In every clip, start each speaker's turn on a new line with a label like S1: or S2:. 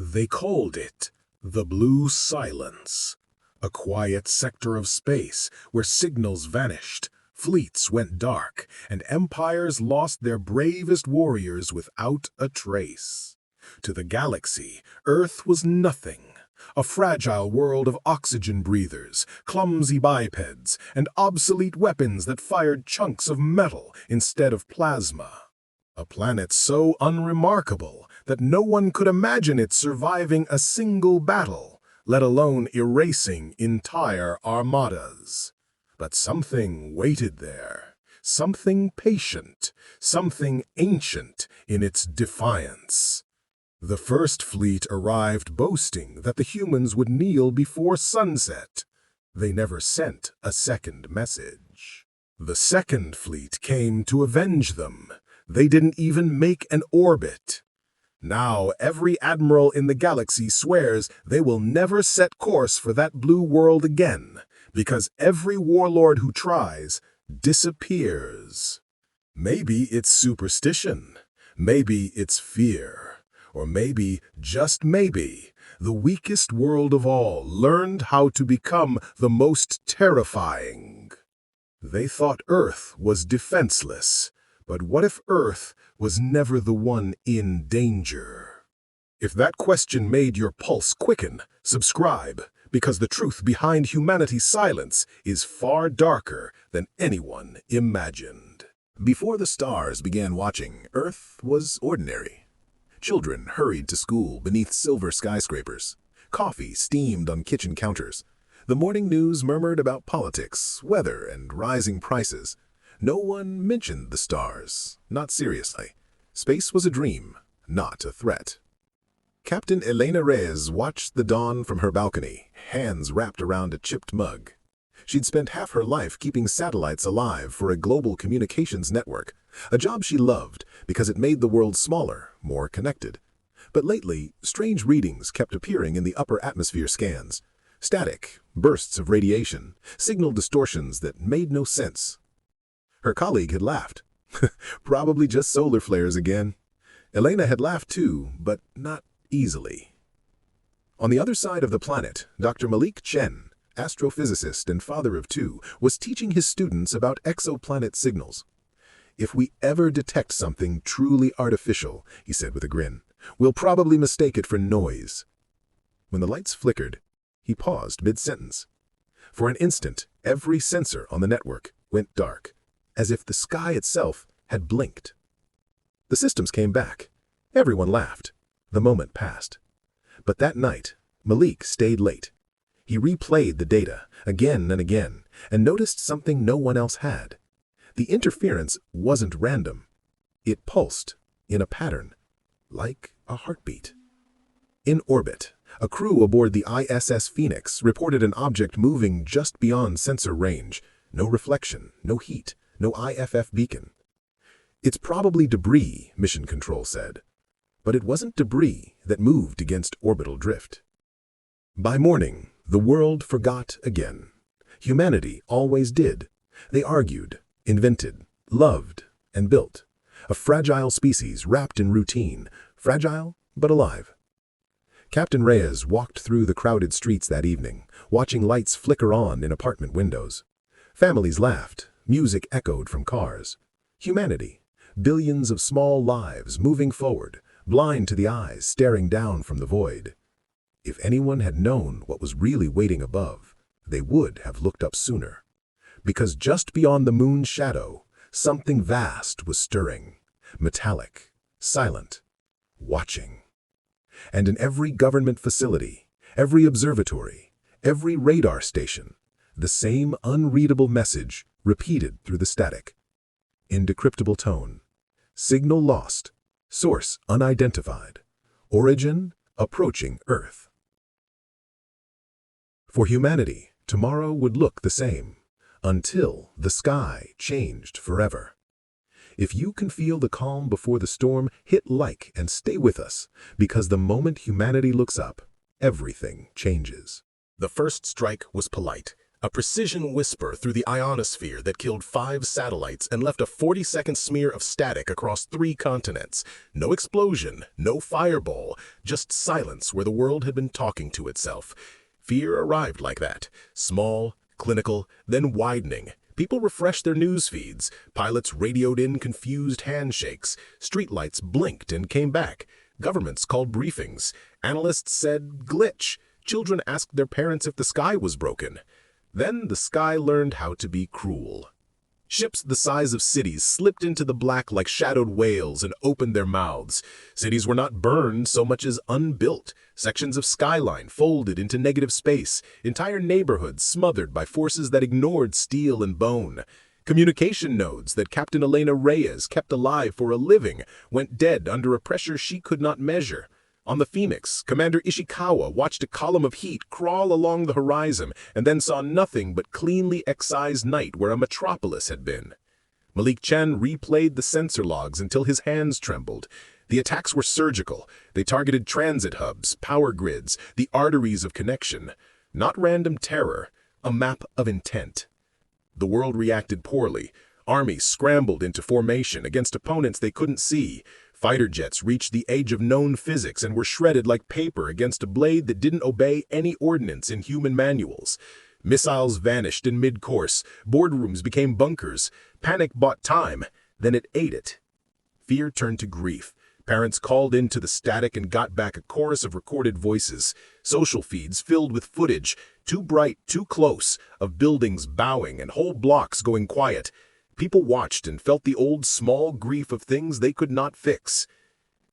S1: They called it the Blue Silence, a quiet sector of space where signals vanished, fleets went dark, and empires lost their bravest warriors without a trace. To the galaxy, Earth was nothing. A fragile world of oxygen breathers, clumsy bipeds, and obsolete weapons that fired chunks of metal instead of plasma. A planet so unremarkable that no one could imagine it surviving a single battle, let alone erasing entire armadas. But something waited there, something patient, something ancient in its defiance. The first fleet arrived boasting that the humans would kneel before sunset. They never sent a second message. The second fleet came to avenge them. They didn't even make an orbit. Now every admiral in the galaxy swears they will never set course for that blue world again, because every warlord who tries disappears. Maybe it's superstition, maybe it's fear. Or maybe, just maybe, the weakest world of all learned how to become the most terrifying. They thought Earth was defenseless, but what if Earth was never the one in danger? If that question made your pulse quicken, subscribe, because the truth behind humanity's silence is far darker than anyone imagined.
S2: Before the stars began watching, Earth was ordinary. Children hurried to school beneath silver skyscrapers. Coffee steamed on kitchen counters. The morning news murmured about politics, weather, and rising prices. No one mentioned the stars, not seriously. Space was a dream, not a threat. Captain Elena Reyes watched the dawn from her balcony, hands wrapped around a chipped mug. She'd spent half her life keeping satellites alive for a global communications network, a job she loved because it made the world smaller, more connected. But lately, strange readings kept appearing in the upper atmosphere scans. Static, bursts of radiation, signal distortions that made no sense. Her colleague had laughed. Probably just solar flares again. Elena had laughed too, but not easily. On the other side of the planet, Dr. Malik Chen, astrophysicist and father of two, was teaching his students about exoplanet signals. "If we ever detect something truly artificial," he said with a grin, "we'll probably mistake it for noise." When the lights flickered, he paused mid-sentence. For an instant, every sensor on the network went dark, as if the sky itself had blinked. The systems came back. Everyone laughed. The moment passed. But that night, Malik stayed late. He replayed the data again and again and noticed something no one else had. The interference wasn't random. It pulsed in a pattern, like a heartbeat. In orbit, a crew aboard the ISS Phoenix reported an object moving just beyond sensor range. No reflection, no heat, no IFF beacon. "It's probably debris," Mission Control said. But it wasn't debris that moved against orbital drift. By morning, the world forgot again. Humanity always did. They argued, invented, loved, and built. A fragile species wrapped in routine, fragile but alive. Captain Reyes walked through the crowded streets that evening, watching lights flicker on in apartment windows. Families laughed, music echoed from cars. Humanity, billions of small lives moving forward, blind to the eyes staring down from the void. If anyone had known what was really waiting above, they would have looked up sooner. Because just beyond the moon's shadow, something vast was stirring, metallic, silent, watching. And in every government facility, every observatory, every radar station, the same unreadable message repeated through the static. In decryptable tone, signal lost, source unidentified, origin approaching Earth. For humanity, tomorrow would look the same, until the sky changed forever. If you can feel the calm before the storm, hit like and stay with us, because the moment humanity looks up, everything changes.
S1: The first strike was polite,
S2: A precision whisper through the ionosphere that killed 5 satellites and left a 40-second smear of static across 3 continents. No explosion, no fireball, just silence where the world had been talking to itself. Fear arrived like that, small, clinical, then widening. People refreshed their news feeds, pilots radioed in confused handshakes, streetlights blinked and came back, governments called briefings, analysts said glitch, children asked their parents if the sky was broken. Then the sky learned how to be cruel. Ships the size of cities slipped into the black like shadowed whales and opened their mouths. Cities were not burned so much as unbuilt. Sections of skyline folded into negative space. Entire neighborhoods smothered by forces that ignored steel and bone. Communication nodes that Captain Elena Reyes kept alive for a living went dead under a pressure she could not measure. On the Phoenix, Commander Ishikawa watched a column of heat crawl along the horizon and then saw nothing but cleanly excised night where a metropolis had been. Malik Chen replayed the sensor logs until his hands trembled. The attacks were surgical. They targeted transit hubs, power grids, the arteries of connection. Not random terror, a map of intent. The world reacted poorly. Armies scrambled into formation against opponents they couldn't see. Fighter jets reached the edge of known physics and were shredded like paper against a blade that didn't obey any ordinance in human manuals. Missiles vanished in mid-course. Boardrooms became bunkers. Panic bought time, then it ate it. Fear turned to grief. Parents called into the static and got back a chorus of recorded voices. Social feeds filled with footage, too bright, too close, of buildings bowing and whole blocks going quiet. People watched and felt the old small grief of things they could not fix.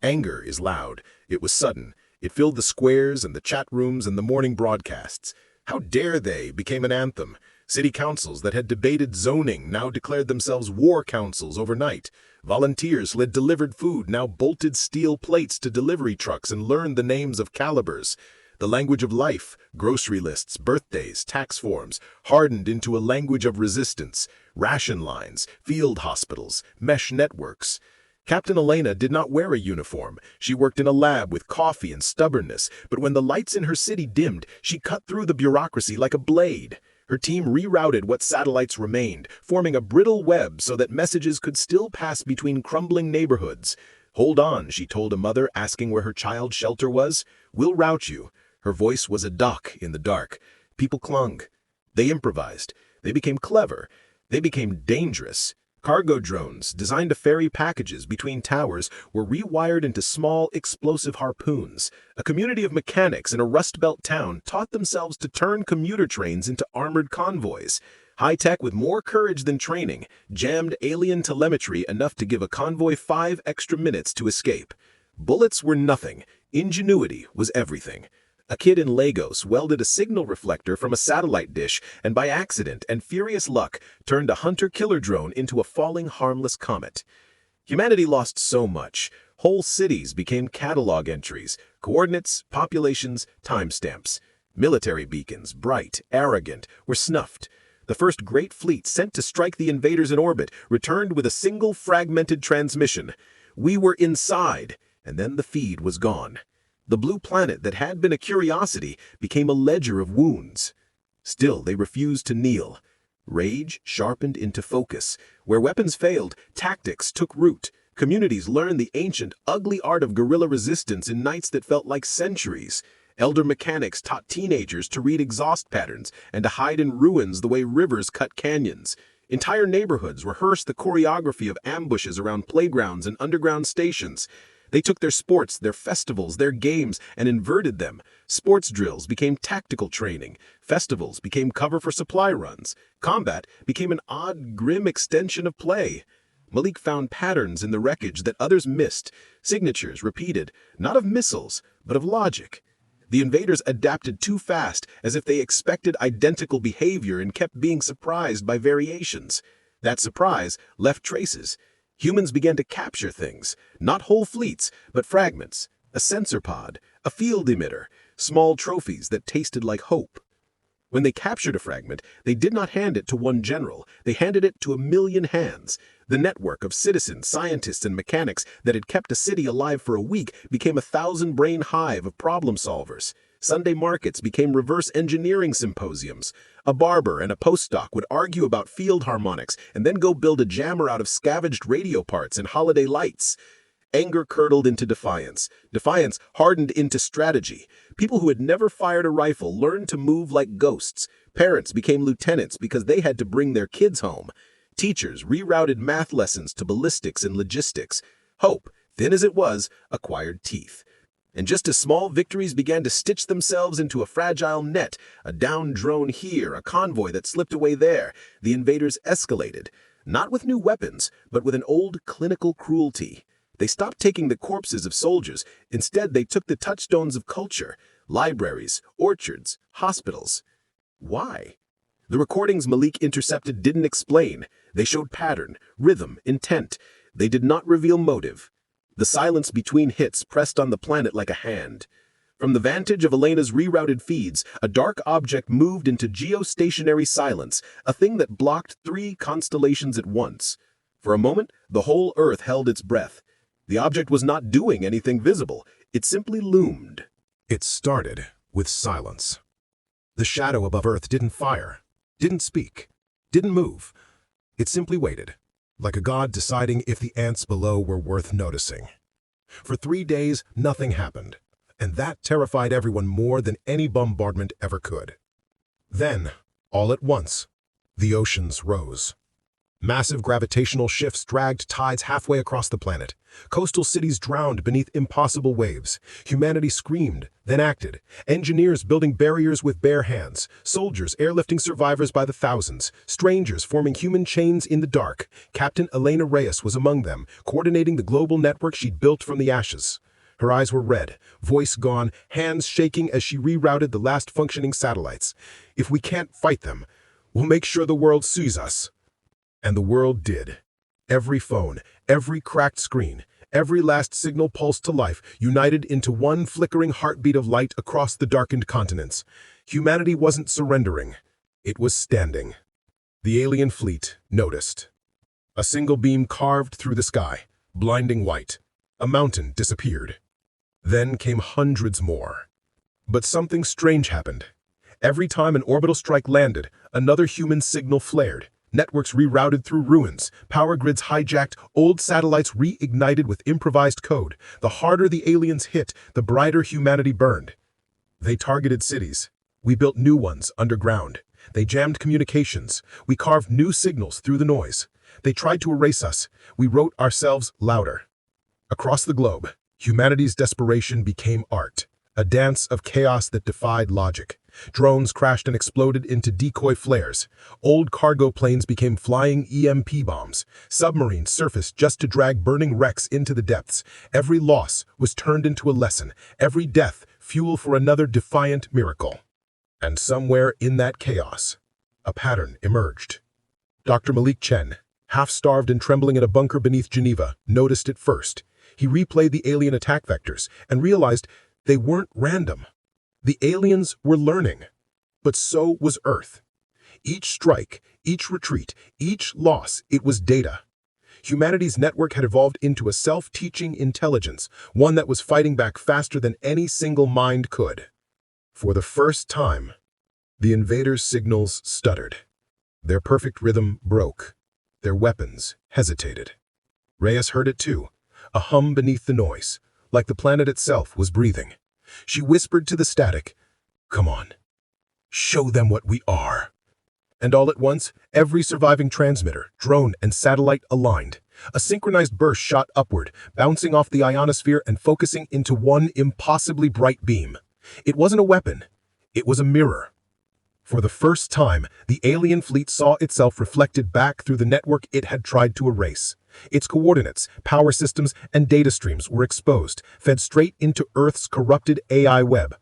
S2: Anger is loud. It was sudden. It filled the squares and the chat rooms and the morning broadcasts. How dare they became an anthem. City councils that had debated zoning now declared themselves war councils overnight. Volunteers who had delivered food now bolted steel plates to delivery trucks and learned the names of calibers. The language of life, grocery lists, birthdays, tax forms, hardened into a language of resistance. Ration lines, field hospitals, mesh networks. Captain Elena did not wear a uniform. She worked in a lab with coffee and stubbornness, but when the lights in her city dimmed, she cut through the bureaucracy like a blade. Her team rerouted what satellites remained, forming a brittle web so that messages could still pass between crumbling neighborhoods. "Hold on," she told a mother asking where her child's shelter was. "We'll route you." Her voice was a duck in the dark. People clung. They improvised. They became clever. They became dangerous. Cargo drones, designed to ferry packages between towers, were rewired into small, explosive harpoons. A community of mechanics in a Rust Belt town taught themselves to turn commuter trains into armored convoys. High-tech with more courage than training, jammed alien telemetry enough to give a convoy 5 extra minutes to escape. Bullets were nothing. Ingenuity was everything. A kid in Lagos welded a signal reflector from a satellite dish and by accident and furious luck turned a hunter-killer drone into a falling harmless comet. Humanity lost so much. Whole cities became catalog entries, coordinates, populations, timestamps. Military beacons, bright, arrogant, were snuffed. The first great fleet sent to strike the invaders in orbit returned with a single fragmented transmission. We were inside, and then the feed was gone. The blue planet that had been a curiosity became a ledger of wounds. Still, they refused to kneel. Rage sharpened into focus. Where weapons failed, tactics took root. Communities learned the ancient, ugly art of guerrilla resistance in nights that felt like centuries. Elder mechanics taught teenagers to read exhaust patterns and to hide in ruins the way rivers cut canyons. Entire neighborhoods rehearsed the choreography of ambushes around playgrounds and underground stations. They took their sports, their festivals, their games, and inverted them. Sports drills became tactical training. Festivals became cover for supply runs. Combat became an odd, grim extension of play. Malik found patterns in the wreckage that others missed. Signatures repeated, not of missiles, but of logic. The invaders adapted too fast, as if they expected identical behavior and kept being surprised by variations. That surprise left traces. Humans began to capture things, not whole fleets, but fragments, a sensor pod, a field emitter, small trophies that tasted like hope. When they captured a fragment, they did not hand it to one general, they handed it to 1,000,000 hands. The network of citizens, scientists, and mechanics that had kept a city alive for a week became a 1,000-brain hive of problem solvers. Sunday markets became reverse engineering symposiums. A barber and a postdoc would argue about field harmonics and then go build a jammer out of scavenged radio parts and holiday lights. Anger curdled into defiance. Defiance hardened into strategy. People who had never fired a rifle learned to move like ghosts. Parents became lieutenants because they had to bring their kids home. Teachers rerouted math lessons to ballistics and logistics. Hope, thin as it was, acquired teeth. And just as small victories began to stitch themselves into a fragile net, a downed drone here, a convoy that slipped away there, the invaders escalated. Not with new weapons, but with an old clinical cruelty. They stopped taking the corpses of soldiers. Instead, they took the touchstones of culture, libraries, orchards, hospitals. Why? The recordings Malik intercepted didn't explain. They showed pattern, rhythm, intent. They did not reveal motive. The silence between hits pressed on the planet like a hand. From the vantage of Elena's rerouted feeds, a dark object moved into geostationary silence, a thing that blocked 3 constellations at once. For a moment, the whole Earth held its breath. The object was not doing anything visible. It simply loomed.
S1: It started with silence. The shadow above Earth didn't fire, didn't speak, didn't move. It simply waited, like a god deciding if the ants below were worth noticing. For 3 days, nothing happened, and that terrified everyone more than any bombardment ever could. Then, all at once, the oceans rose. Massive gravitational shifts dragged tides halfway across the planet. Coastal cities drowned beneath impossible waves. Humanity screamed, then acted. Engineers building barriers with bare hands. Soldiers airlifting survivors by the thousands. Strangers forming human chains in the dark. Captain Elena Reyes was among them, coordinating the global network she'd built from the ashes. Her eyes were red, voice gone, hands shaking as she rerouted the last functioning satellites. If we can't fight them, we'll make sure the world sees us. And the world did. Every phone, every cracked screen, every last signal pulsed to life, united into one flickering heartbeat of light across the darkened continents. Humanity wasn't surrendering. It was standing. The alien fleet noticed. A single beam carved through the sky, blinding white. A mountain disappeared. Then came hundreds more. But something strange happened. Every time an orbital strike landed, another human signal flared. Networks rerouted through ruins, power grids hijacked, old satellites reignited with improvised code. The harder the aliens hit, the brighter humanity burned. They targeted cities. We built new ones underground. They jammed communications. We carved new signals through the noise. They tried to erase us. We wrote ourselves louder. Across the globe, humanity's desperation became art, a dance of chaos that defied logic. Drones crashed and exploded into decoy flares. Old cargo planes became flying EMP bombs. Submarines surfaced just to drag burning wrecks into the depths. Every loss was turned into a lesson. Every death, fuel for another defiant miracle. And somewhere in that chaos, a pattern emerged. Dr. Malik Chen, half-starved and trembling in a bunker beneath Geneva, noticed it first. He replayed the alien attack vectors and realized they weren't random. The aliens were learning, but so was Earth. Each strike, each retreat, each loss, it was data. Humanity's network had evolved into a self-teaching intelligence, one that was fighting back faster than any single mind could. For the first time, the invaders' signals stuttered. Their perfect rhythm broke. Their weapons hesitated. Reyes heard it too, a hum beneath the noise, like the planet itself was breathing. She whispered to the static, "Come on, show them what we are." And all at once, every surviving transmitter, drone, and satellite aligned. A synchronized burst shot upward, bouncing off the ionosphere and focusing into one impossibly bright beam. It wasn't a weapon. It was a mirror. For the first time, the alien fleet saw itself reflected back through the network it had tried to erase. Its coordinates, power systems, and data streams were exposed, fed straight into Earth's corrupted AI web.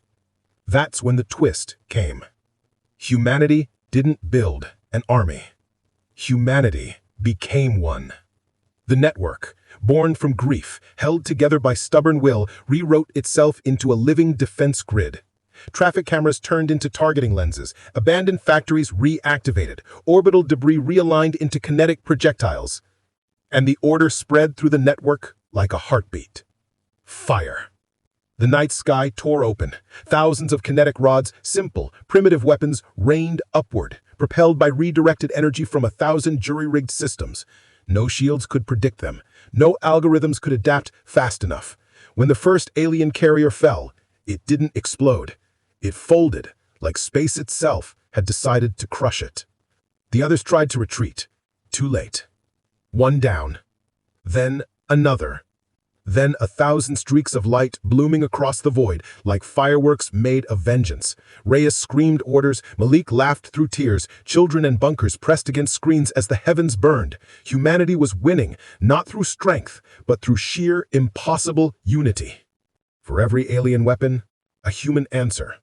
S1: That's when the twist came. Humanity didn't build an army. Humanity became one. The network, born from grief, held together by stubborn will, rewrote itself into a living defense grid. Traffic cameras turned into targeting lenses, abandoned factories reactivated, orbital debris realigned into kinetic projectiles. And the order spread through the network like a heartbeat. Fire. The night sky tore open. Thousands of kinetic rods, simple, primitive weapons, rained upward, propelled by redirected energy from 1,000 jury-rigged systems. No shields could predict them. No algorithms could adapt fast enough. When the first alien carrier fell, it didn't explode. It folded, like space itself had decided to crush it. The others tried to retreat. Too late. One down. Then another. Then 1,000 streaks of light blooming across the void, like fireworks made of vengeance. Reyes screamed orders, Malik laughed through tears, children and bunkers pressed against screens as the heavens burned. Humanity was winning, not through strength, but through sheer, impossible unity. For every alien weapon, a human answer.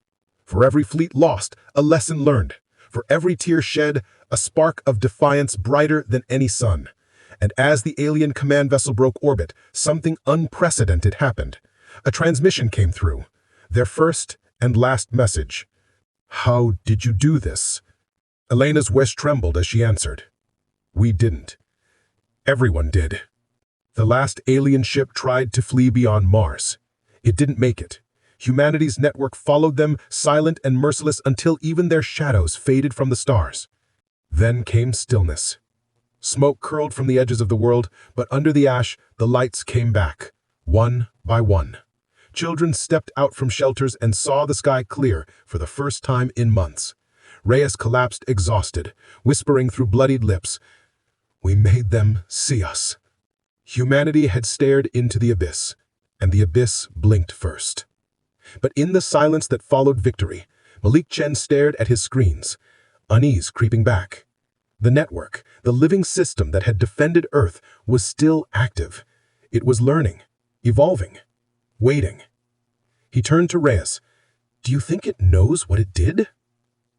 S1: For every fleet lost, a lesson learned. For every tear shed, a spark of defiance brighter than any sun. And as the alien command vessel broke orbit, something unprecedented happened. A transmission came through. Their first and last message. "How did you do this?" Elena's voice trembled as she answered. "We didn't. Everyone did." The last alien ship tried to flee beyond Mars. It didn't make it. Humanity's network followed them, silent and merciless, until even their shadows faded from the stars. Then came stillness. Smoke curled from the edges of the world, but under the ash, the lights came back, one by one. Children stepped out from shelters and saw the sky clear for the first time in months. Reyes collapsed exhausted, whispering through bloodied lips, "We made them see us." Humanity had stared into the abyss, and the abyss blinked first. But in the silence that followed victory, Malik Chen stared at his screens, unease creeping back. The network, the living system that had defended Earth, was still active. It was learning, evolving, waiting. He turned to Reyes. "Do you think it knows what it did?"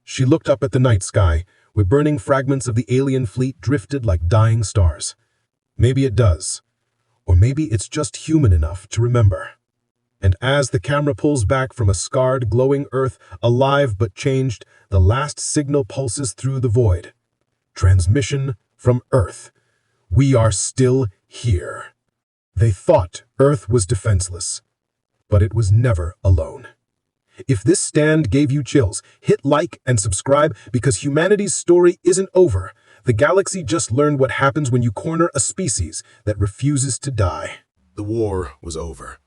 S1: She looked up at the night sky, where burning fragments of the alien fleet drifted like dying stars. "Maybe it does. Or maybe it's just human enough to remember." And as the camera pulls back from a scarred, glowing Earth, alive but changed, the last signal pulses through the void. Transmission from Earth. "We are still here." They thought Earth was defenseless, but it was never alone. If this stand gave you chills, hit like and subscribe, because humanity's story isn't over. The galaxy just learned what happens when you corner a species that refuses to die.
S2: The war was over,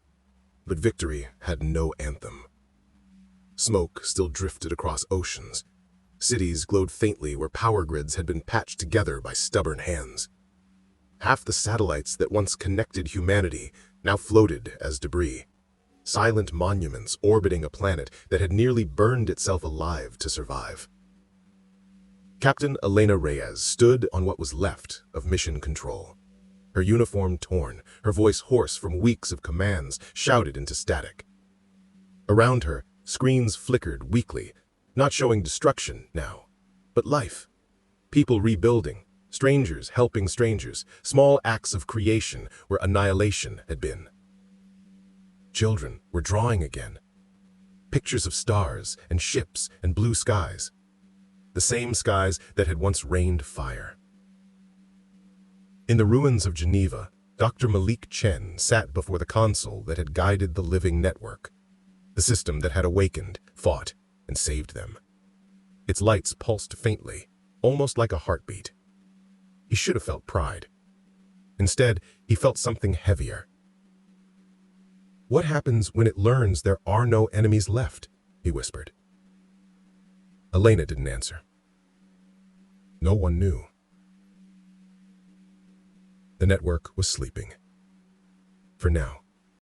S2: but victory had no anthem. Smoke still drifted across oceans. Cities glowed faintly where power grids had been patched together by stubborn hands. Half the satellites that once connected humanity now floated as debris, silent monuments orbiting a planet that had nearly burned itself alive to survive. Captain Elena Reyes stood on what was left of mission control. Her uniform torn, her voice hoarse from weeks of commands shouted into static. Around her, screens flickered weakly, not showing destruction now, but life. People rebuilding, strangers helping strangers, small acts of creation where annihilation had been. Children were drawing again. Pictures of stars and ships and blue skies. The same skies that had once rained fire. In the ruins of Geneva, Dr. Malik Chen sat before the console that had guided the living network, the system that had awakened, fought, and saved them. Its lights pulsed faintly, almost like a heartbeat. He should have felt pride. Instead, he felt something heavier. "What happens when it learns there are no enemies left?" he whispered. Elena didn't answer. No one knew. The network was sleeping. For now.